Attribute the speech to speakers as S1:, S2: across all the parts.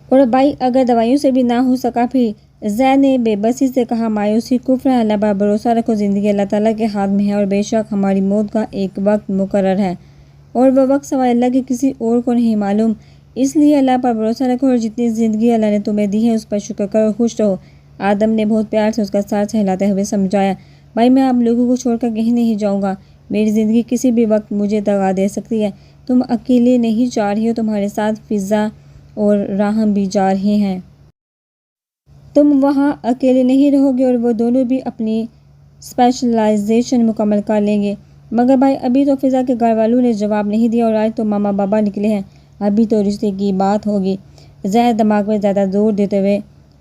S1: اور بھائی اگر دوائیوں سے بھی نہ ہو سکا پھر؟ زید نے بے بسی سے کہا۔ مایوسی کفر ہے، اللہ پر بھروسہ رکھو، زندگی اللہ تعالیٰ کے ہاتھ میں ہے اور بے شک ہماری موت کا ایک وقت مقرر ہے اور وہ وقت سوائے اللہ کے کسی اور کو نہیں معلوم، اس لیے اللہ پر بھروسہ رکھو اور جتنی زندگی اللہ نے تمہیں دی ہے اس پر شکر کرو اور خوش رہو۔ آدم نے بہت پیار سے اس کا سر سہلاتے ہوئے سمجھایا، بھائی میں آپ لوگوں کو چھوڑ کر کہیں نہیں جاؤں گا، میری زندگی کسی بھی وقت مجھے دغا دے سکتی ہے، تم اکیلے نہیں جا رہے ہو، تمہارے ساتھ فضا اور راہم بھی جا رہے ہیں۔ تم وہاں اکیلے نہیں رہو گے اور وہ دونوں بھی اپنی اسپیشلائزیشن مکمل کر لیں گے۔ مگر بھائی ابھی تو فضا کے گھر والوں نے جواب نہیں دیا اور آج تو ماما بابا نکلے ہیں، ابھی تو رشتے کی بات ہوگی۔ زید دماغ میں زیادہ زور دیتے ہوئے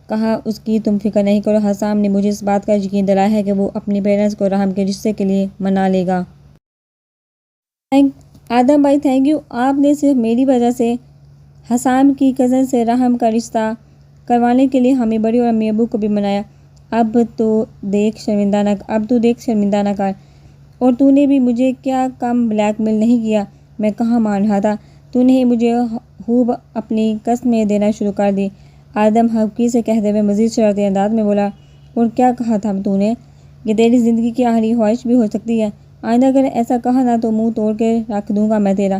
S1: کہا، اس کی تم فکر نہیں کرو، حسام نے مجھے اس بات کا یقین دلایا ہے کہ وہ اپنے پیرنٹس کو راہم کے رشتے کے لیے منا لے گا۔ آدم بھائی تھینک یو، آپ نے صرف میری وجہ سے حسام کی کزن سے راہم کا رشتہ کروانے کے لیے ہمیں بڑی اور امی ابو کو بھی منایا، اب تو دیکھ شرمندہ نہ کر، اور تو نے بھی مجھے کیا کم بلیک میل نہیں کیا، میں کہاں مان رہا تھا، تو نے ہی مجھے خوب اپنی قسمیں دینا شروع کر دی۔ آدم حقیقی سے کہتے ہوئے مزید شرارتی انداز میں بولا، اور کیا کہا تھا تو نے؟ یہ تیری زندگی کی آخری خواہش بھی ہو سکتی ہے، آئندہ اگر ایسا کہا نہ تو منہ توڑ کے رکھ دوں گا میں تیرا۔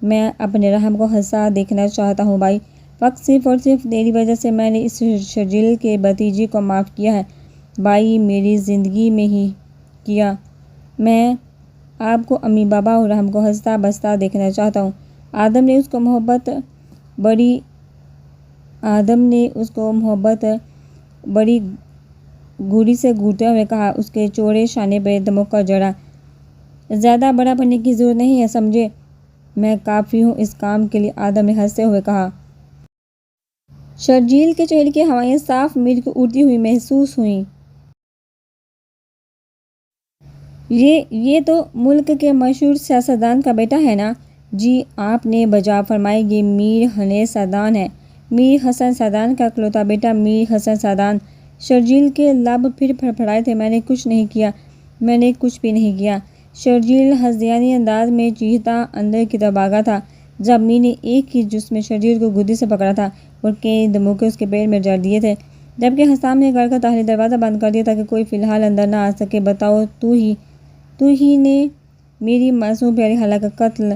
S1: میں اپنے راہم کو ہنسا دیکھنا چاہتا ہوں بھائی، فقط صرف اور صرف تیری وجہ سے میں نے اس شرجیل کے بھتیجے کو معاف کیا ہے بھائی، میری زندگی میں ہی کیا۔ میں آپ کو امی بابا اور راہم کو ہنستا بستا دیکھنا چاہتا ہوں۔ آدم نے اس کو محبت بڑی گوری سے گھورتے ہوئے کہا، اس کے چوڑے شانے پہ دمک جڑا، زیادہ بڑا بننے کی ضرورت نہیں ہے سمجھے، میں کافی ہوں اس کام کے لیے، آدم نے ہنستے ہوئے کہا۔ شرجیل کے چہرے کی ہوائیں صاف مرگ اڑتی ہوئی محسوس ہوئیں۔ یہ تو ملک کے مشہور سیاستدان کا بیٹا ہے نا؟ جی، آپ نے بجا فرمایا، یہ میر حسن سعدان ہے، میر حسن سعدان کا اکلوتا بیٹا میر حسن سعدان۔ شرجیل کے لب پھر پھڑپڑائے تھے، میں نے کچھ بھی نہیں کیا۔ شرجیل ہذیانی انداز میں چیختا اندر کی طرف بھاگا تھا جب میر نے ایک ہی جس میں شرجیل کو گدی سے پکڑا تھا اور کئی دھموکے اس کے پیٹ میں جڑ دیے تھے، جبکہ حسام نے گھر کا داخلی دروازہ بند کر دیا تاکہ کوئی فی الحال اندر نہ آ سکے۔ بتاؤ، تو ہی نے میری معصوم پیاری خالہ کا قتل؟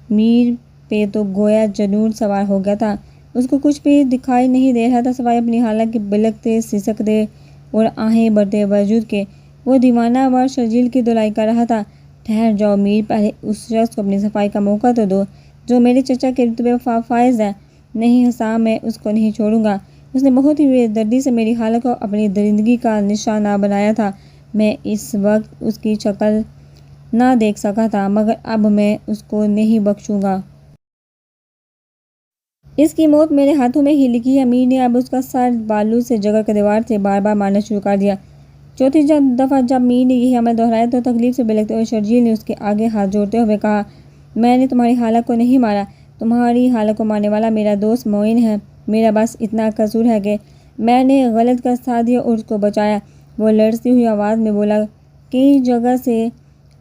S1: میر پہ تو گویا جنون سوار ہو گیا تھا، اس کو کچھ بھی دکھائی نہیں دے رہا تھا سوائے اپنی خالہ کے بلکتے سسکتے اور آہیں بھرتے وجود کے۔ وہ دیوانہ وار شرجیل کی دھلائی کر رہا تھا۔ ٹھہر جاؤ میر، پہلے اس شخص کو اپنی صفائی کا موقع تو دو جو میرے چچا کے رتبے فائز ہے۔ نہیں حسام، میں اس کو نہیں چھوڑوں گا، اس نے بہت ہی بے دردی سے میری خالہ کو اپنی درندگی کا نشانہ بنایا تھا، میں اس وقت اس کی شکل نہ دیکھ سکا تھا، مگر اب میں اس کو نہیں بخشوں گا۔ اس کی موت میرے ہاتھوں میں ہی لکھی ہے۔ میر نے اب اس کا سر بالوں سے جگڑ کر دیوار سے بار بار مارنا شروع کر دیا۔ چوتھی دفعہ جب میر نے یہی عمل دہرایا تو تکلیف سے بلکتے ہوئے شرجیل نے اس کے آگے ہاتھ جوڑتے ہوئے کہا، میں نے تمہاری خالہ کو نہیں مارا، تمہاری خالہ کو مارنے والا میرا دوست معین ہے، میرا بس اتنا قصور ہے کہ میں نے غلط کا ساتھ دیا اور اس کو بچایا۔ وہ لرزتی ہوئی آواز میں بولا۔ کئی جگہ سے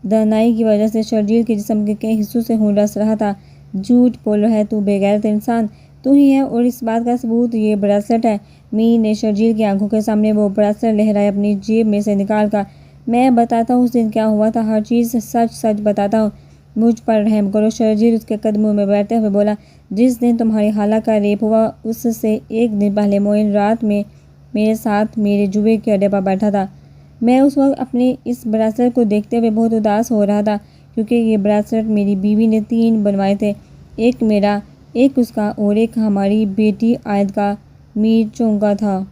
S1: دہنائی کی وجہ سے شرجیل کے جسم کے کئی حصوں سے خون رس رہا تھا۔ جھوٹ بول رہا ہے تو، بے غیرت انسان تو ہی ہے، اور اس بات کا ثبوت یہ بریسلٹ ہے۔ میر نے شرجیل کی آنکھوں کے سامنے وہ بریسلٹ لہرائے اپنی جیب میں سے نکال کر، میں بتاتا ہوں اس دن کیا ہوا تھا، ہر چیز سچ سچ بتاتا ہوں، مجھ پر رحم کرو۔ شرجیل اس کے قدموں میں بیٹھتے ہوئے بولا، جس دن تمہاری خالہ کا ریپ ہوا اس سے ایک دن پہلے معین رات میں میرے ساتھ میرے جوئے کے اڈے پر بیٹھا تھا، میں اس وقت اپنے اس بریسلٹ کو دیکھتے ہوئے بہت اداس ہو رہا تھا، کیونکہ یہ بریسلٹ میری بیوی نے 3 بنوائے تھے، ایک میرا، ایک اس کا اور ایک ہماری بیٹی عائد کا۔ میر چونکا تھا۔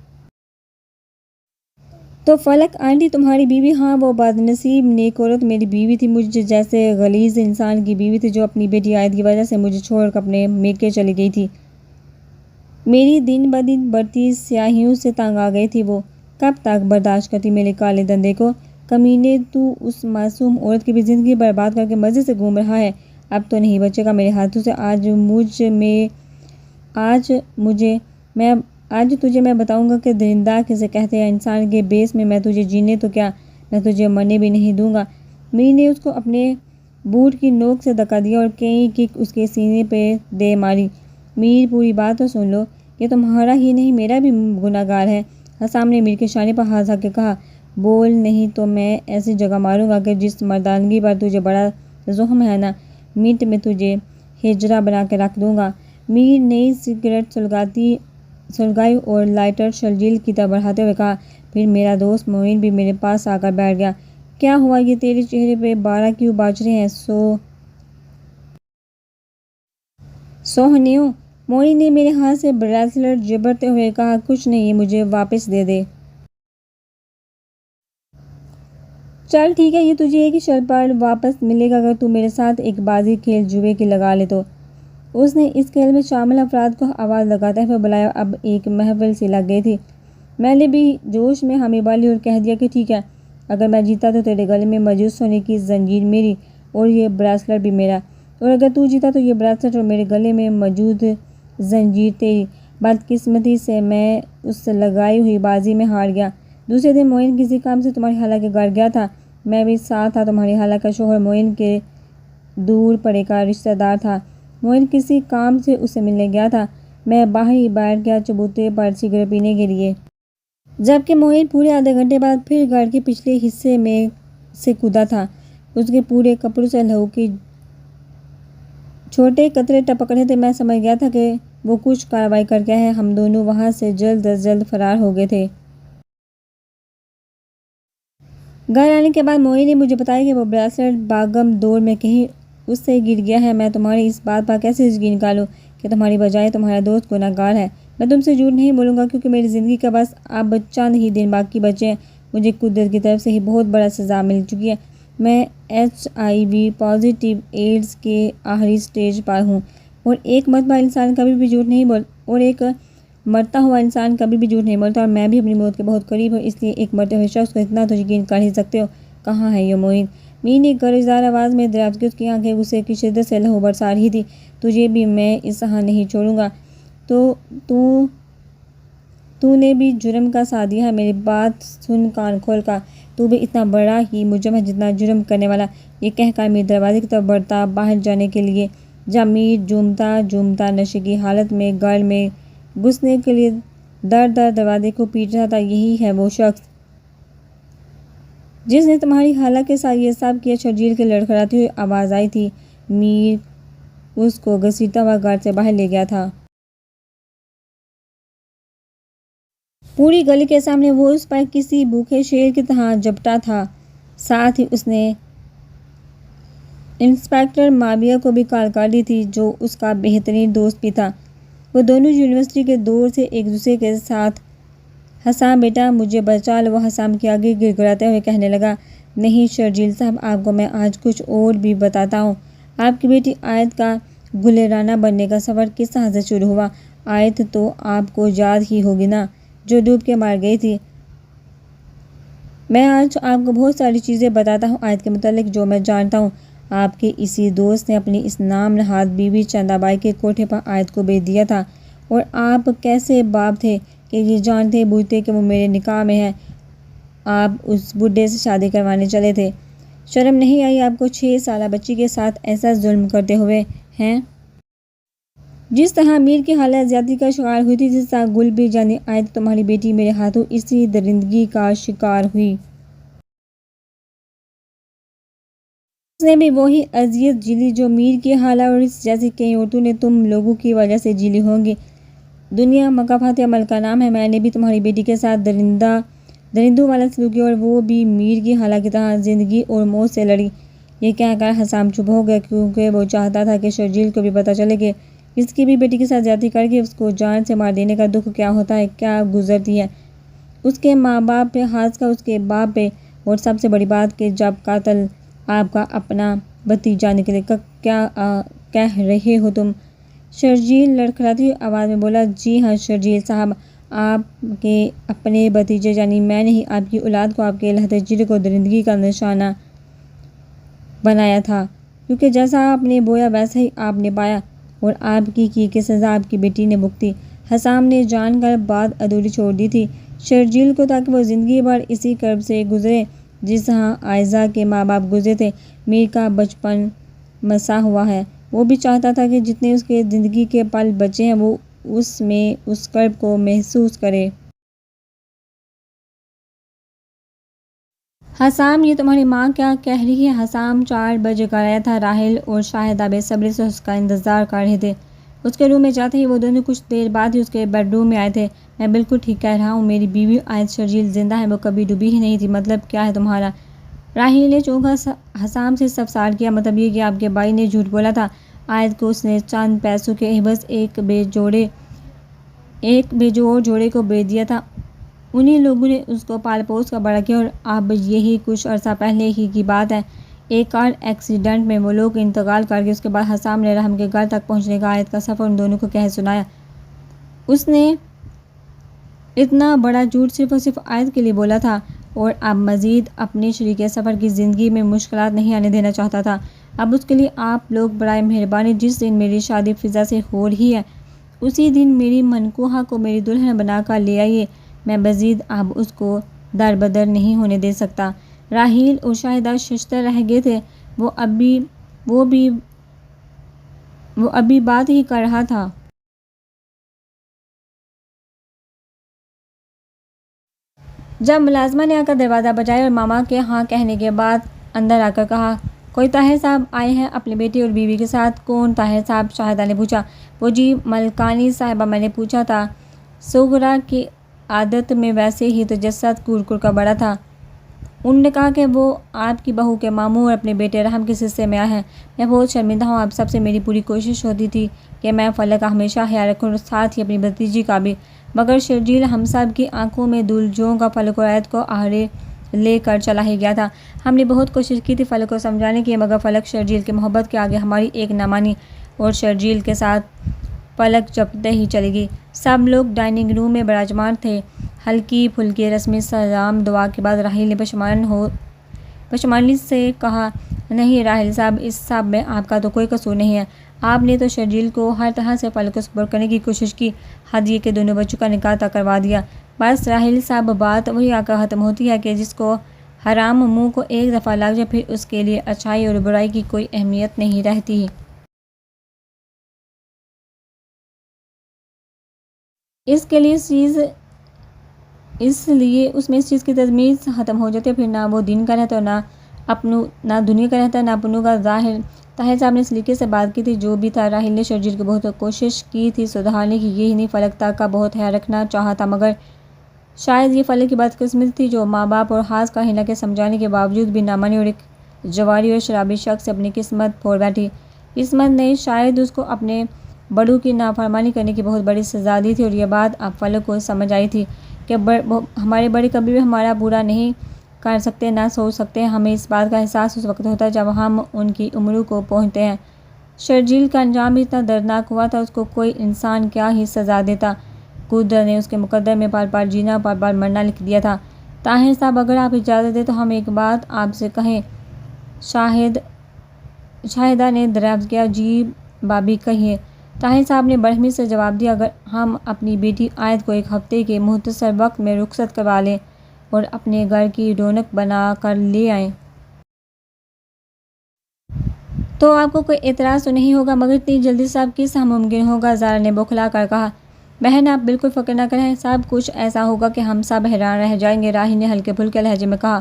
S1: تو فلک آنٹی تمہاری بیوی؟ ہاں، وہ بدنصیب نیک عورت میری بیوی تھی، مجھ جیسے غلیظ انسان کی بیوی تھی جو اپنی بیٹی عائد کی وجہ سے مجھے چھوڑ کر اپنے میکے چلی گئی تھی۔ میری دن بدن بڑھتی سیاہیوں سے تنگ آ گئی تھی۔ وہ کب تک برداشت کرتی میرے کالے دندے کو؟ کمینے، تو اس معصوم عورت کی بھی زندگی برباد کر کے مزے سے گھوم رہا ہے، اب تو نہیں بچے گا میرے ہاتھوں سے۔ آج تجھے میں بتاؤں گا کہ درندہ کسے کہتے ہیں، انسان کے بیس میں میں تجھے جینے تو کیا، میں تجھے مرنے بھی نہیں دوں گا۔ میر نے اس کو اپنے بوٹ کی نوک سے دھکا دیا اور کئی کک اس کے سینے پہ دے ماری۔ میر، پوری بات تو سن لو، یہ تمہارا ہی نہیں میرا بھی گناہ گار ہے۔ حسام نے میر کے شانے پر ہاتھ رکھ کے کہا، بول نہیں تو میں ایسی جگہ ماروں گا کہ جس مردانگی پر تجھے بڑا زحم ہے نا، منٹ میں تجھے ہجڑا بنا کے رکھ دوں گا۔ میر نئی سگریٹ سلگائی اور لائٹر شرجیل کی طرف بڑھاتے ہوئے کہا، پھر میرا دوست معین بھی میرے پاس آ کر بیٹھ گیا۔ کیا ہوا، یہ تیرے چہرے پہ بارہ کیوں باچ رہے ہیں؟ سوہنیوں، معین نے میرے ہاتھ سے بریسلٹ جبرتے ہوئے کہا، کچھ نہیں، یہ مجھے واپس دے دے۔ چل ٹھیک ہے، یہ تجھے ایک ہی شرط پر واپس ملے گا اگر تو میرے ساتھ ایک بازی کھیل جوئے کی لگا لے تو۔ اس نے اس کھیل میں شامل افراد کو آواز لگاتے ہوئے بلایا۔ اب ایک محفل سی لگ گئی تھی۔ میں نے بھی جوش میں ہمی بھری اور کہہ دیا کہ ٹھیک ہے، اگر میں جیتا تو تیرے گلے میں موجود سونے کی زنجیر میری اور یہ بریسلٹ بھی میرا، اور اگر تو جیتا تو یہ بریسلٹ اور میرے گلے میں موجود زنجیر تیری۔ بدقسمتی سے میں اس لگائی ہوئی بازی میں ہار گیا۔ دوسرے دن معین کسی کام سے تمہاری خالہ کے گھر گیا تھا، میں بھی ساتھ تھا۔ تمہاری خالہ کا شوہر معین کے دور پڑے کا رشتہ دار تھا۔ معین کسی کام سے اسے ملنے گیا تھا، میں باہر ہی بیٹھ گیا چبوترے پر سگریٹ پینے کے لیے، جبکہ معین پورے آدھے گھنٹے بعد پھر گھر کے پچھلے حصے میں سے کودا تھا۔ اس کے پورے کپڑوں سے لہو کے چھوٹے قطرے ٹپک رہے تھے۔ میں سمجھ گیا تھا کہ وہ کچھ کارروائی کر کے ہے۔ ہم دونوں وہاں سے جلد از جلد فرار ہو گئے تھے۔ گھر آنے کے بعد معین نے مجھے بتایا کہ وہ بریسلٹ باغم دور میں کہیں اس سے گر گیا ہے۔ میں تمہاری اس بات پر کیسے یقین نکالوں کہ تمہاری بجائے تمہارا دوست گناہ گار ہے؟ میں تم سے جھوٹ نہیں بولوں گا کیونکہ میری زندگی کا بس اب چند ہی دن باقی بچے ہیں۔ مجھے قدرت کی طرف سے ہی بہت بڑا سزا مل چکی ہے۔ میں HIV پازیٹیو ایڈز کے آخری سٹیج پر ہوں، اور ایک مرتبہ انسان کبھی بھی جھوٹ نہیں مرتا ہوا انسان کبھی بھی جھوٹ نہیں بولتا، اور میں بھی اپنی موت کے بہت قریب ہوں، اس لیے ایک مرتے ہوئے شخص کو اتنا تو یقین کر ہی سکتے ہو۔ کہاں ہے یہ معین؟ میر نے گرجدار آواز میں دریافت کی۔ اس کی آنکھیں غصے کی شدت سے لہو برسا رہی تھی۔ تجھے بھی میں اس طرح نہیں چھوڑوں گا۔ تو نے بھی جرم کا ساتھ دیا ہے۔ میری بات سن کان کھول کر، تو بھی اتنا بڑا ہی مجرم ہے جتنا جرم کرنے والا۔ یہ کہہ کر میر دروازے کی طرف بڑھتا باہر جانے کے لیے، جب میر جھومتا نشے کی حالت میں گھر میں گھسنے کے لیے در در دروازے کو پیٹ رہا تھا۔ یہی ہے وہ شخص جس نے تمہاری خالہ کے ساتھ یہ سب کیا، شرجیل کی لڑکھڑاتی ہوئی آواز آئی تھی۔ میر اس کو گھسیٹتا ہوا گھر سے باہر لے گیا تھا۔ پوری گلی کے سامنے وہ اس پر کسی بھوکے شیر کی طرح جھپٹا تھا۔ ساتھ ہی اس نے انسپکٹر ماویہ کو بھی کال کر دی تھی، جو اس کا بہترین دوست بھی تھا۔ وہ دونوں یونیورسٹی کے دور سے ایک دوسرے کے ساتھ۔ حسام بیٹا مجھے بچا لو، وہ حسام کے آگے گڑگڑاتے ہوئے کہنے لگا۔ نہیں شرجیل صاحب، آپ کو میں آج کچھ اور بھی بتاتا ہوں۔ آپ کی بیٹی آیت کا گلرانہ بننے کا سفر کس طرح سے شروع ہوا؟ آیت تو آپ کو یاد ہی ہوگی نا، جو ڈوب کے مر گئی تھی۔ میں آج آپ کو بہت ساری چیزیں بتاتا ہوں آیت کے متعلق جو میں جانتا ہوں۔ آپ کے اسی دوست نے اپنی اس نام نہاد بیوی چندہ بائی کے کوٹھے پر آیت کو بھیج دیا تھا، اور آپ کیسے باپ تھے کہ یہ جانتے بوجھتے کہ وہ میرے نکاح میں ہے، آپ اس بڈھے سے شادی کروانے چلے تھے؟ شرم نہیں آئی آپ کو 6 سالہ بچی کے ساتھ ایسا ظلم کرتے ہوئے ہیں؟ جس طرح میر کی خالہ زیادتی کا شکار ہوئی تھی، جس طرح گل بھی یعنی آیت تمہاری بیٹی میرے ہاتھوں اسی درندگی کا شکار ہوئی۔ اس نے بھی وہی اذیت جھیلی جو میر کی خالہ اور اس جیسی کئی عورتوں نے تم لوگوں کی وجہ سے جھیلی ہوں گی۔ دنیا مکافات عمل کا نام ہے۔ میں نے بھی تمہاری بیٹی کے ساتھ درندوں والا سلوک کیا، اور وہ بھی میر کی خالہ کی طرح زندگی اور موت سے لڑی۔ یہ کہہ کر حسام چپ ہو گیا، کیونکہ وہ چاہتا تھا کہ شرجیل کو بھی پتہ چلے کہ کس کی بھی بیٹی کے ساتھ زیادتی کر کے اس کو جان سے مار دینے کا دکھ کیا ہوتا ہے، کیا گزرتی ہے اس کے ماں باپ پہ، خاص کر اس کے باپ پہ، اور سب سے بڑی بات کہ جب قاتل آپ کا اپنا بھتیجا نکلے۔ کیا کہہ رہے ہو تم؟ شرجیل لڑکھڑاتی ہوئی آواز میں بولا۔ جی ہاں شرجیل صاحب، آپ کے اپنے بھتیجے یعنی میں نے ہی آپ کی اولاد کو، آپ کے لہتے جگر کو درندگی کا نشانہ بنایا تھا، کیونکہ جیسا آپ نے بویا ویسا ہی آپ نے پایا، اور آپ کی سزا آپ کی بیٹی نے بھگتی۔ حسام نے جان کر بات ادھوری چھوڑ دی تھی شرجیل کو، تاکہ وہ زندگی بھر اسی کرب سے گزرے جس طرح عائزہ کے ماں باپ گزرے تھے۔ میر کا بچپن مسا ہوا ہے۔ وہ بھی چاہتا تھا کہ جتنے اس کے زندگی کے پل بچے ہیں وہ اس میں اس قرب کو محسوس کرے۔ حسام، یہ تمہاری ماں کیا کہہ رہی ہے؟ حسام 4 بجے کا آیا تھا۔ راحل اور شاہدہ بے صبری سے اس کا انتظار کر رہے تھے۔ اس کے روم میں جاتے ہی وہ دونوں کچھ دیر بعد ہی اس کے بیڈ روم میں آئے تھے۔ میں بالکل ٹھیک کہہ رہا ہوں، میری بیوی آیت شرجیل زندہ ہے، وہ کبھی ڈوبی ہی نہیں تھی۔ مطلب کیا ہے تمہارا؟ راحل نے چونکا حسام سے استفسار کیا۔ مطلب یہ کہ آپ کے بھائی نے جھوٹ بولا تھا۔ آیت کو اس نے چند پیسوں کے عوض ایک بے جوڑ جوڑے کو بیچ دیا تھا۔ انہی لوگوں نے اس کو پال پوس کر بڑا کیا اور اب یہی کچھ عرصہ پہلے ہی کی بات ہے، ایک کار ایکسیڈنٹ میں وہ لوگ انتقال کر گئے۔ اس کے بعد حسام نے رحم کے گھر تک پہنچنے کا آیت کا سفر ان دونوں کو کہہ سنایا۔ اس نے اتنا بڑا جھوٹ صرف اور صرف آیت کے لیے بولا تھا اور اب مزید اپنے شریک سفر کی زندگی میں مشکلات نہیں آنے دینا چاہتا تھا۔ اب اس کے لیے آپ لوگ برائے مہربانی جس دن میری شادی فضا سے ہو رہی ہے اسی دن میری منکوحہ کو میری دلہن بنا کر لے آئیے۔ میں مزید اب اس کو در بدر نہیں ہونے دے سکتا۔ راحیل اور شاہدہ ششدر رہ گئے تھے۔ وہ ابھی بات ہی کر رہا تھا۔ جب ملازمہ نے آ کر دروازہ بجایا اور ماما کے ہاں کہنے کے بعد اندر آ کر کہا، کوئی طاہر صاحب آئے ہیں اپنے بیٹے اور بیوی کے ساتھ؟ کون طاہر صاحب؟ شاہدہ نے پوچھا۔ وہ جی ملکانی صاحبہ، میں نے پوچھا تھا۔ صغرا کی عادت میں ویسے ہی تجسس کڑ کا بڑا تھا۔ انہوں نے کہا کہ وہ آپ کی بہو کے ماموں اور اپنے بیٹے رحم کے حصے میں آئے ہیں۔ میں بہت شرمندہ ہوں، آپ سب سے میری پوری کوشش ہوتی تھی کہ میں فلک کا ہمیشہ خیال رکھوں اور ساتھ ہی اپنی بھتیجی کا بھی، مگر شرجیل ہم سب کی آنکھوں میں دھول جھونک کر فلک اور آیت کو آڑے لے کر چلا ہی گیا تھا۔ ہم نے بہت کوشش کی تھی فلک کو سمجھانے کی، مگر فلک شرجیل کی محبت کے آگے ہماری ایک نہ مانی اور شرجیل کے ساتھ فلک جپتے ہی چلی گئی۔ سب لوگ ڈائننگ روم میں براجمان تھے۔ ہلکی پھلکی رسمی سلام دعا کے بعد راحیل نے پشیمانی سے کہا، نہیں راحیل صاحب، اس سب میں آپ کا تو کوئی قصور نہیں ہے۔ آپ نے تو شرجیل کو ہر طرح سے فلک کو سپرد کرنے کی کوشش کی، حد یہ کہ دونوں بچوں کا نکاح تک کروا دیا۔ بس راحیل صاحب، بات وہی آ کر ختم ہوتی ہے کہ جس کو حرام منہ کو ایک دفعہ لگ جائے پھر اس کے لیے اچھائی اور برائی کی کوئی اہمیت نہیں رہتی۔ اس لیے اس میں اس چیز کی تمیز ختم ہو جاتی ہے، پھر نہ وہ دین کا رہتا نہ دنیا کا رہتا، نہ اپنوں کا ظاہر۔ طاہر صاحب نے سلیقے سے بات کی تھی، جو بھی تھا۔ راحیل نے شرجیل کو بہت کوشش کی تھی سدھارنے کی، یہی نہیں فلک تک کا بہت خیال رکھنا چاہا تھا، مگر شاید یہ فلک کی بدقسمتی تھی جو ماں باپ اور خاص کر حنا کے سمجھانے کے باوجود بھی نہ مانی اور ایک جواری اور شرابی شخص سے اپنی قسمت پھوڑ بیٹھی۔ قسمت نے شاید اس کو اپنے بڑوں کی نافرمانی کرنے کی بہت بڑی سزا دی تھی اور یہ بات اب فلک کو سمجھ آئی تھی کہ ہمارے بڑے کبھی بھی ہمارا برا نہیں کر سکتے، نہ سوچ سکتے۔ ہمیں اس بات کا احساس اس وقت ہوتا ہے جب ہم ان کی عمروں کو پہنچتے ہیں۔ شرجیل کا انجام بھی اتنا دردناک ہوا تھا، اس کو کوئی انسان کیا ہی سزا دیتا، قدرت نے اس کے مقدر میں بار بار جینا بار بار مرنا لکھ دیا تھا۔ طاہر صاحب، اگر آپ اجازت دیں تو ہم ایک بات آپ سے کہیں۔ شاہدہ نے دریافت کیا۔ جی بابی، کہیے۔ طاہر صاحب نے برہمی سے جواب دیا، اگر ہم اپنی بیٹی آیت کو ایک ہفتے کے مختصر وقت میں رخصت کروا لیں اور اپنے گھر کی رونق بنا کر لے آئیں تو آپ کو کوئی اعتراض تو نہیں ہوگا، مگر اتنی جلدی سب کس ممکن ہوگا؟ زارا نے بوکھلا کر کہا۔ بہن، آپ بالکل فکر نہ کریں، سب کچھ ایسا ہوگا کہ ہم سب حیران رہ جائیں گے، راحیل نے ہلکے پھلکے لہجے میں کہا۔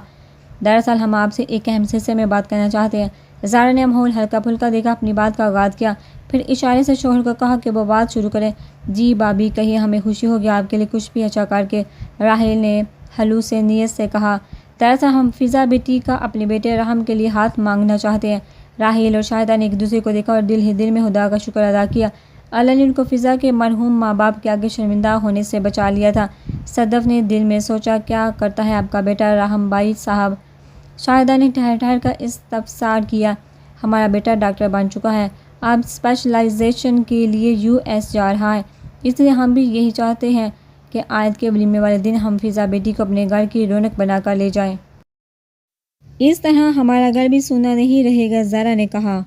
S1: دراصل ہم آپ سے ایک اہم سلسلے میں بات کرنا چاہتے ہیں۔ زارا نے ماحول ہلکا پھلکا دیکھا، اپنی بات کا آغاز کیا، پھر اشارے سے شوہر کو کہا کہ وہ بات شروع کریں۔ جی بابی، کہیے، ہمیں خوشی ہوگی آپ کے لیے کچھ بھی اچھا کر کے، راحیل نے خلوص نیت سے کہا۔ دراصل ہم فضا بیٹی کا اپنے بیٹے رحم کے لیے ہاتھ مانگنا چاہتے ہیں۔ راحیل اور شاہدہ نے ایک دوسرے کو دیکھا اور دل ہی دل میں خدا کا شکر ادا کیا، اللہ نے ان کو فضا کے مرحوم ماں باپ کے آگے شرمندہ ہونے سے بچا لیا تھا۔ صدف نے دل میں سوچا، کیا کرتا ہے آپ کا بیٹا رحم بھائی صاحب؟ شاہدہ نے ٹھہر کر استفسار کیا۔ ہمارا بیٹا ڈاکٹر بن چکا ہے، اب اسپیشلائزیشن کے لیے US جا رہا ہے، اس لیے ہم بھی یہی چاہتے ہیں کہ آیت کے ولیمے والے دن ہم فضا بیٹی کو اپنے گھر کی رونق بنا کر لے جائیں۔ اس طرح ہمارا گھر بھی سونا نہیں رہے گا، زارا نے کہا۔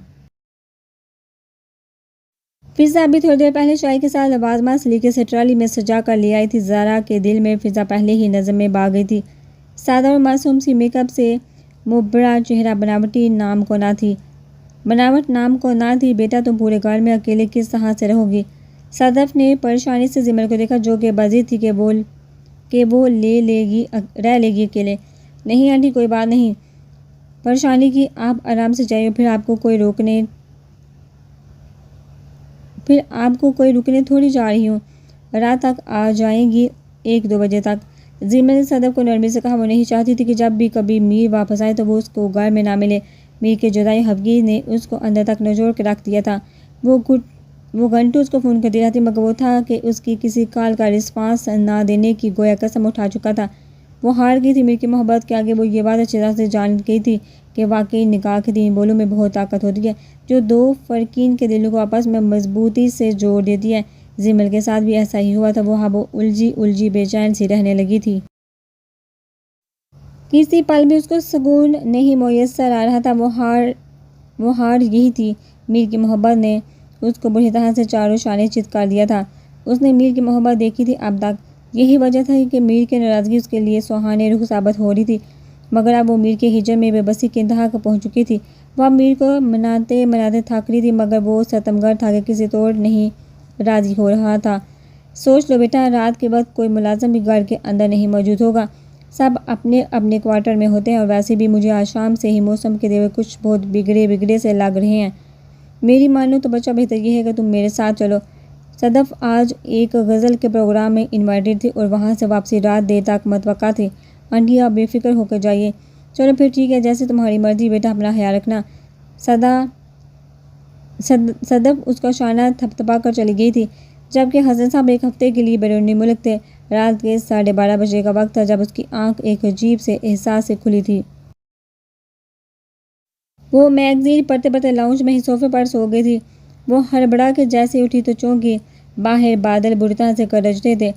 S1: فضا ابھی تھوڑی دیر پہلے چائے کے ساتھ لوازمات سلیقے سے ٹرالی میں سجا کر لے آئی تھی۔ زارا کے دل میں فضا پہلے ہی نظر میں بھا گئی تھی۔ سادہ اور معصوم سی میک اپ سے مبرا چہرہ، بناوٹ نام کو نہ تھی۔ بیٹا، تم پورے گھر میں اکیلے کس طرح سے رہو گی؟ صدف نے پریشانی سے زمل کو دیکھا جو کہ بازی تھی کہ وہ رہ لے گی اکیلے۔ نہیں آنٹی کوئی بات نہیں، پریشانی کی آپ آرام سے جائیے، پھر آپ کو کوئی رکنے تھوڑی جا رہی ہوں، رات تک آ جائیں گی 1-2 بجے تک۔ زمل نے صدف کو نرمی سے کہا وہ نہیں چاہتی تھی کہ جب بھی کبھی میر واپس آئے تو وہ اس کو گھر میں نہ ملے۔ میر کے جدائی خفگی نے اس کو اندر تک نچوڑ کے رکھ دیا تھا۔ وہ گھنٹوں اس کو فون کرتی رہتی مگر وہ تھا کہ اس کی کسی کال کا رسپانس نہ دینے کی گویا قسم اٹھا چکا تھا۔ وہ ہار گئی تھی میر کی محبت کے آگے۔ وہ یہ بات اچھی طرح سے جان گئی تھی کہ واقعی نکاح کے 3 بولوں میں بہت طاقت ہوتی ہے جو 2 فریقین کے دلوں کو آپس میں مضبوطی سے جوڑ دیتی ہے۔ زمل کے ساتھ بھی ایسا ہی ہوا تھا۔ وہ اب الجھی بے چین سی رہنے لگی تھی۔ کسی پل بھی اس کو سکون نہیں میسر آ رہا تھا۔ وہ ہار یہی تھی۔ میر کی محبت نے اس کو بری طرح سے چاروں شانے چت کر دیا تھا۔ اس نے میر کی محبت دیکھی تھی اب تک۔ یہی وجہ تھی کہ میر کی ناراضگی اس کے لیے سہانے رخ ثابت ہو رہی تھی، مگر اب وہ میر کے ہجر میں بے بسی کی انتہا کو پہنچ چکی تھی۔ وہ اب میر کو مناتے تھک رہی تھی مگر وہ ستمگر تھا کہ کسی طور نہیں راضی ہو رہا تھا۔ سوچ لو بیٹا، رات کے وقت کوئی ملازم بھی گھر کے اندر نہیں موجود ہوگا، سب اپنے اپنے کوارٹر میں ہوتے ہیں، اور ویسے بھی مجھے آج شام سے ہی موسم کے دیور کچھ بہت بگڑے سے لگ رہے ہیں۔ میری مانو تو بچہ بہتر یہ ہے کہ تم میرے ساتھ چلو۔ صدف آج ایک غزل کے پروگرام میں انوائٹڈ تھی اور وہاں سے واپسی رات دیر تک متوقع تھی۔ آنٹی آپ بے فکر ہو کر جائیے۔ چلو پھر ٹھیک ہے، جیسے تمہاری مرضی بیٹا، اپنا خیال رکھنا۔ صدف اس کا شانہ تھپتھپا کر چلی گئی تھی، جبکہ حسن صاحب ایک ہفتے کے لیے بیرون ملک تھے۔ رات کے 12:30 بجے کا وقت تھا جب اس کی آنکھ ایک عجیب سے احساس سے کھلی تھی۔ وہ میگزین پڑھتے پڑھتے لاؤنج میں ہی صوفے پر سو گئی تھی۔ وہ ہڑبڑا کے جیسے اٹھی تو چونکہ باہر بادل بری طرح سے گرجتے تھے،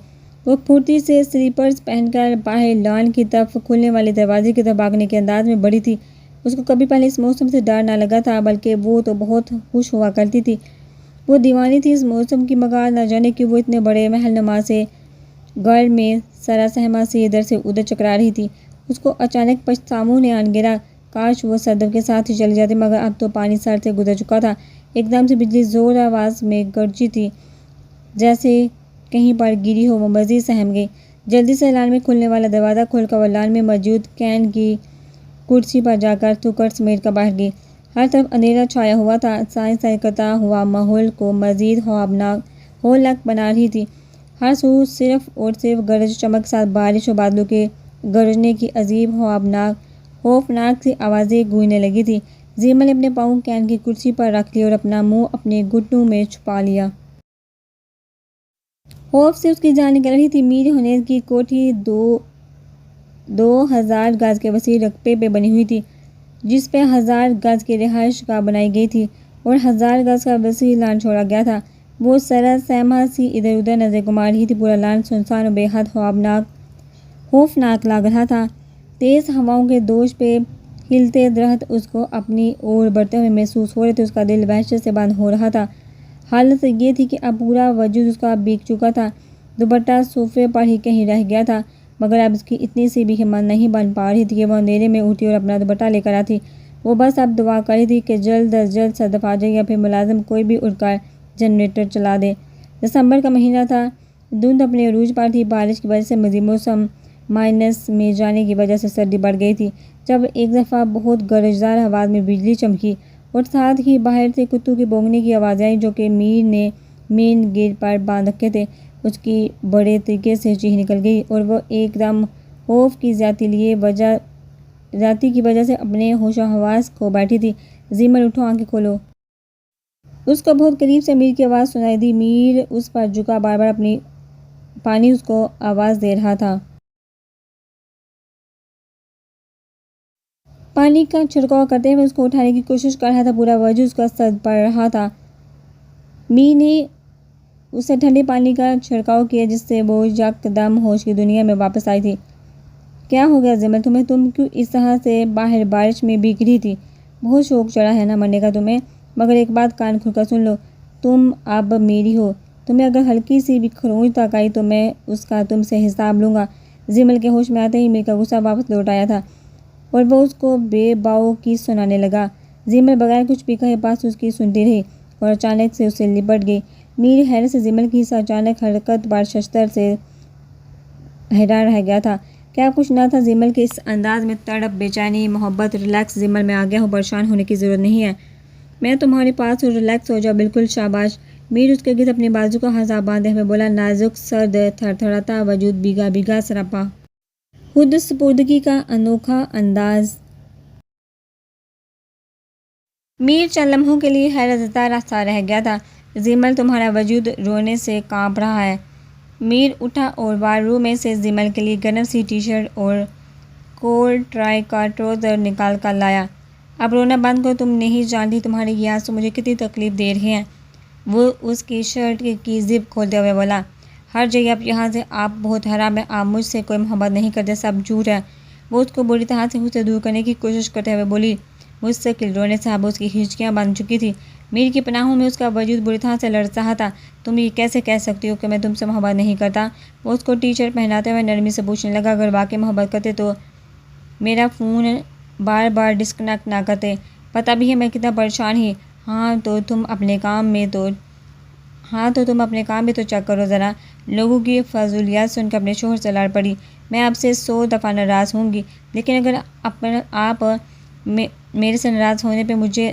S1: وہ پھرتی سے سلیپرز پہن کر باہر لان کی طرف کھلنے والے دروازے کی طرف بھاگنے کے انداز میں بڑھی تھی۔ اس کو کبھی پہلے اس موسم سے ڈر نہ لگا تھا، بلکہ وہ تو بہت خوش ہوا کرتی تھی۔ وہ دیوانی تھی اس موسم کی، مگر نہ جانے کہ وہ اتنے بڑے محل نما سے گھر میں سراسہمہ سے ادھر سے ادھر چکرا رہی تھی۔ اس کو اچانک پچھتاوا نے آن گھیرا۔ کاش وہ صدف کے ساتھ ہی چلی جاتی، مگر اب تو پانی سر سے گزر چکا تھا۔ ایک دم سے بجلی زور آواز میں گرجی تھی، جیسے کہیں پر گری ہو۔ وہ مزید سہم گئی۔ جلدی سے لان میں کھلنے والا دروازہ کھول کر وہ لان میں موجود کین کی کرسی پر جا کر ٹھکر سمیٹ کر باہر گئی۔ ہر طرف اندھیرا چھایا ہوا تھا، سائیں سائیں کرتا ہوا ماحول کو مزید ہولناک بنا رہی تھی۔ ہر سو صرف اور صرف گرج چمک کے ساتھ بارش اور بادلوں کے گرجنے کی عجیب خوفناک سی آوازیں گونجنے لگی تھی۔ زمل نے اپنے پاؤں کین کی کرسی پر رکھ لیے اور اپنا منہ اپنے گھٹنوں میں چھپا لیا۔ خوف سے اس کی جان نکل رہی تھی۔ میر ہنیز کی کوٹھی 2000 گز کے وسیع رقبے پہ بنی ہوئی تھی، جس پہ 1000 گز کی رہائش گاہ بنائی گئی تھی اور 1000 گز کا وسیع لان چھوڑا گیا تھا۔ وہ سراسہمہ سی ادھر ادھر نظریں گھما رہی تھی۔ پورا لان سنسان اور بے حد خوفناک لگ رہا تھا۔ تیز ہواؤں کے دوش پہ ہلتے درخت اس کو اپنی اور بڑھتے ہوئے محسوس ہو رہے تھے۔ اس کا دل وحشت سے بند ہو رہا تھا۔ حالت یہ تھی کہ اب پورا وجود اس کا بھیگ چکا تھا۔ دوپٹہ صوفے پر ہی کہیں رہ گیا تھا، مگر اب اس کی اتنی سی بھی ہمت نہیں بن پا رہی تھی کہ وہ اندھیرے میں اٹھی اور اپنا دوپٹہ لے کر آتی۔ وہ بس اب دعا کر رہی تھی کہ جلد از جلد صدف آ جائے یا پھر ملازم کوئی بھی اٹھ کر جنریٹر چلا دے۔ دسمبر کا مہینہ تھا، دھند اپنے عروج پر تھی۔ بارش کی وجہ سے مزید موسم مائنس میں جانے کی وجہ سے سردی بڑھ گئی تھی، جب ایک دفعہ بہت گرجدار آواز میں بجلی چمکی اور ساتھ ہی باہر سے کتوں کی بھونکنے کی آوازیں آئیں جو کہ میر نے مین گیٹ پر باندھ رکھے تھے۔ اس کی بڑے طریقے سے چیخ نکل گئی اور وہ ایک دم خوف کی زیادتی کی وجہ سے اپنے ہوش و حواس کھو بیٹھی تھی۔ زمل اٹھو، آنکھیں کھولو۔ اس کو بہت قریب سے میر کی آواز سنائی دی۔ میر اس پر جھکا، بار بار اپنی پانی اس کو آواز دے رہا تھا۔ پانی کا چھڑکاؤ کرتے ہوئے اس کو اٹھانے کی کوشش کر رہا تھا۔ پورا وجود اس کا سد پڑ رہا تھا۔ میر نے اسے ٹھنڈے پانی کا چھڑکاؤ کیا جس سے وہ یک دم ہوش کی دنیا میں واپس آئی تھی۔ کیا ہو گیا زمل تمہیں؟ تم کیوں اس طرح سے باہر بارش میں بھیگ رہی تھی؟ بہت شوق چڑھا ہے نا مرنے کا تمہیں؟ مگر ایک بات کان کھول کر سن لو، تم اب میری ہو۔ تمہیں اگر ہلکی سی بھی کھروچ تک آئی تو میں اس کا تم سے حساب لوں گا۔ زمل کے ہوش میں آتے ہی میر کا غصہ واپس لوٹ آیا تھا اور وہ اس کو بے باؤ کی سنانے لگا۔ زمل بغیر کچھ بھی کہے بس اس کی سنتی رہی اور اچانک سے اس سے لپٹ گئی۔ میر حیرت سے زمل کی اس اچانک حرکت پر ششتر سے حیران رہ گیا تھا۔ کیا کچھ نہ تھا زمل کے اس انداز میں؟ تڑپ، بے چینی، محبت۔ ریلیکس زمل، میں آ گیا ہوں، پریشان ہونے کی ضرورت نہیں ہے، میں تمہارے پاس ہوں، ریلیکس ہو جاؤ۔ بالکل، شاباش۔ میر اس کے گرد اپنی بازو کا ہاتھ باندھے ہوئے بولا، نازک، سرد، تھرتھراتا وجود، بھیگا بھیگا سراپا خود سپردگی کا انوکھا انداز۔ میر چند لمحوں کے لیے حیرت زدہ سا رہ گیا تھا۔ زمل، تمہارا وجود رونے سے کانپ رہا ہے۔ میر اٹھا اور وار روم میں سے زمل کے لیے گرم سی ٹی شرٹ اور کولڈ ٹرائی کا ٹراؤزر نکال کر لایا۔ اب رونا بند کرو، تم نہیں جانتی تمہارے یہ آنسو مجھے کتنی تکلیف دے رہے ہیں۔ وہ اس کی شرٹ کی زپ کھولتے ہوئے بولا، ہٹ جائیے آپ یہاں سے، آپ بہت حرام ہیں، آپ مجھ سے کوئی محبت نہیں کرتے، سب جھوٹ ہے۔ وہ اس کو بری طرح سے خود سے دور کرنے کی کوشش کرتے ہوئے بولی۔ مستقل رونے سے اب اس کی ہچکیاں بن چکی تھیں۔ میر کی پناہوں میں اس کا وجود بری طرح سے لرز رہا تھا۔ تم یہ کیسے کہہ سکتی ہو کہ میں تم سے محبت نہیں کرتا؟ وہ اس کو ٹی شرٹ پہناتے ہوئے نرمی سے پوچھنے لگا، اگر واقعی محبت کرتے تو میرا فون بار بار ڈسکنیکٹ نہ کرتے، پتہ بھی ہے میں کتنا پریشان ہی۔ ہاں تو تم اپنے کام میں تو چیک کرو ذرا۔ لوگوں کی فضولیات سن کر اپنے شوہر سے لڑ پڑی، میں آپ سے 100 دفعہ ناراض ہوں گی، لیکن اگر آپ میرے سے ناراض ہونے پہ مجھے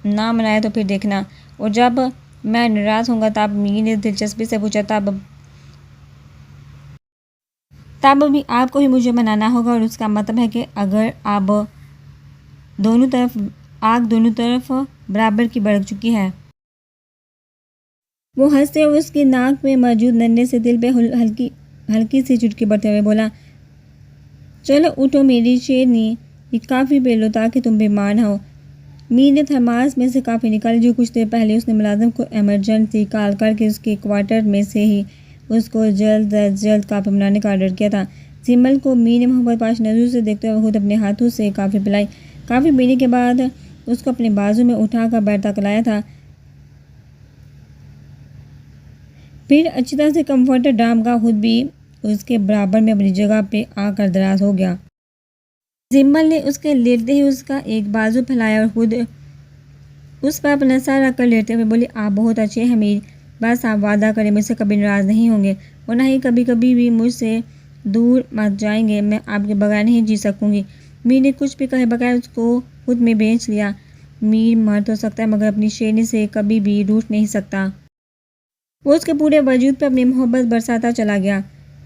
S1: نہ منائے تو پھر دیکھنا۔ اور جب میں ناراض ہوں گا تب میر نے دلچسپی سے پوچھا، تب بھی آپ کو ہی مجھے منانا ہوگا، اور اس کا مطلب ہے کہ اگر آگ دونوں طرف برابر کی بھڑک چکی ہے۔ وہ ہنستے ہوئے اس کی ناک میں موجود ننھے سے دل پہ ہلکی سی چٹکی بھرتے ہوئے بولا، چلو اٹھو میری شیرنی، یہ کافی پی لو تاکہ تم بیمار نہ ہو۔ میر نے تھرماس میں سے کافی نکالی جو کچھ دیر پہلے اس نے ملازم کو ایمرجنسی کال کر کے اس کے کوارٹر میں سے ہی اس کو جلد از جلد کافی بنانے کا آرڈر کیا تھا۔ زمل کو میر نے محبت پاش نظروں سے دیکھتے ہوئے خود اپنے ہاتھوں سے کافی پلائی۔ کافی پینے کے بعد اس کو اپنے بازو میں اٹھا کر بیڈ تک لایا تھا، پھر اچھی طرح سے کمفرٹر ڈال کر خود بھی اس کے برابر میں اپنی جگہ پہ آ کر دراز ہو گیا۔ زمل نے اس کے لیٹتے ہی اس کا ایک بازو پھیلایا اور خود اس پر اپنا سر رکھ کر لیٹتے ہوئے بولی، آپ بہت اچھے ہیں میر، بس آپ وعدہ کریں مجھ سے کبھی ناراض نہیں ہوں گے، اور نہ ہی کبھی بھی مجھ سے دور مت جائیں گے، میں آپ کے بغیر نہیں جی سکوں گی۔ میر نے کچھ بھی کہے بغیر اس کو خود میں بھینچ لیا۔ میر مر تو سکتا ہے مگر اپنی شیرنی سے کبھی بھی روٹھ نہیں سکتا۔ وہ اس کے پورے وجود پہ اپنی محبت برساتا چلا گیا۔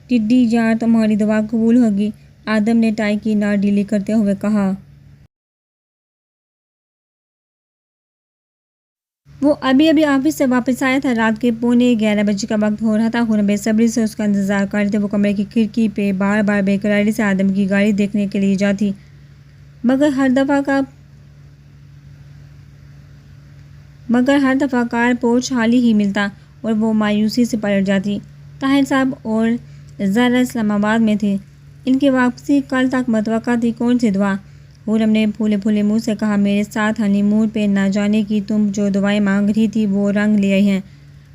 S1: ٹڈی یار، تمہاری دعا قبول ہوگی، آدم نے ٹائی کی ناٹ ڈھیلی کرتے ہوئے کہا۔ وہ ابھی آفس سے واپس آیا تھا، رات کے 11:15 کا وقت ہو رہا تھا۔ خورم بے صبری سے اس کا انتظار کر رہے تھے۔ وہ کمرے کی کھڑکی پہ بار بار بے قراری سے آدم کی گاڑی دیکھنے کے لیے جاتی، مگر ہر دفعہ کار پورچ خالی ہی ملتا اور وہ مایوسی سے پلٹ جاتی۔ طاہر صاحب اور زہرا اسلام آباد میں تھے، ان کی واپسی کل تک متوقع تھی۔ کون سی دعا؟ خورم نے پھولے منہ سے کہا، میرے ساتھ ہنی مون پہ نہ جانے کی تم جو دعائیں مانگ رہی تھی وہ رنگ لے آئی ہیں۔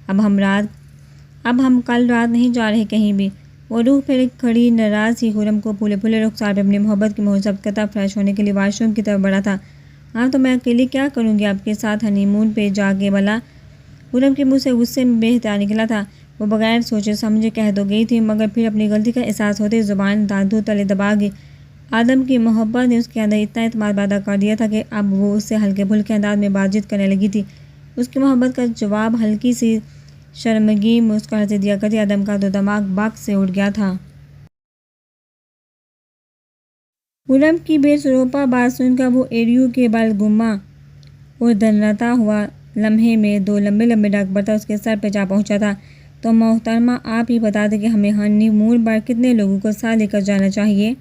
S1: اب ہم کل رات نہیں جا رہے کہیں بھی۔ وہ روح پھر کھڑی ناراض ہی خورم کو پھولے رخسار پہ اپنی محبت کی مہر ضبط کرتا فریش ہونے کے لیے واش روم کی طرف بڑھا تھا۔ ہاں تو میں اکیلے کیا کروں گی آپ کے ساتھ ہنی مون پہ جا کے بھلا؟ خورم کے منہ سے غصے میں بے اختیار نکلا تھا۔ وہ بغیر سوچے سمجھے کہہ تو گئی تھی، مگر پھر اپنی غلطی کا احساس ہوتے زبان دانتوں تلے دبا گئی۔ آدم کی محبت نے اس کے اندر اتنا اعتماد پیدا کر دیا تھا کہ اب وہ اس سے ہلکے پھلکے انداز میں بات چیت کرنے لگی تھی۔ اس کی محبت کا جواب ہلکی سی شرمگین مسکراہٹ سے دیا کرتی۔ آدم کا تو دماغ بگ سے اٹھ گیا تھا۔ خورم کی بے سروپا بات سن کر وہ ایڑیوں کے بل گما اور دھنتا ہوا لمحے میں 2 لمبے ڈاک برتا اس کے سر پہ جا پہنچا تھا۔ تو محترمہ، آپ ہی بتا دیں کہ ہمیں ہنی مون پر کتنے لوگوں کو ساتھ لے کر جانا چاہیے؟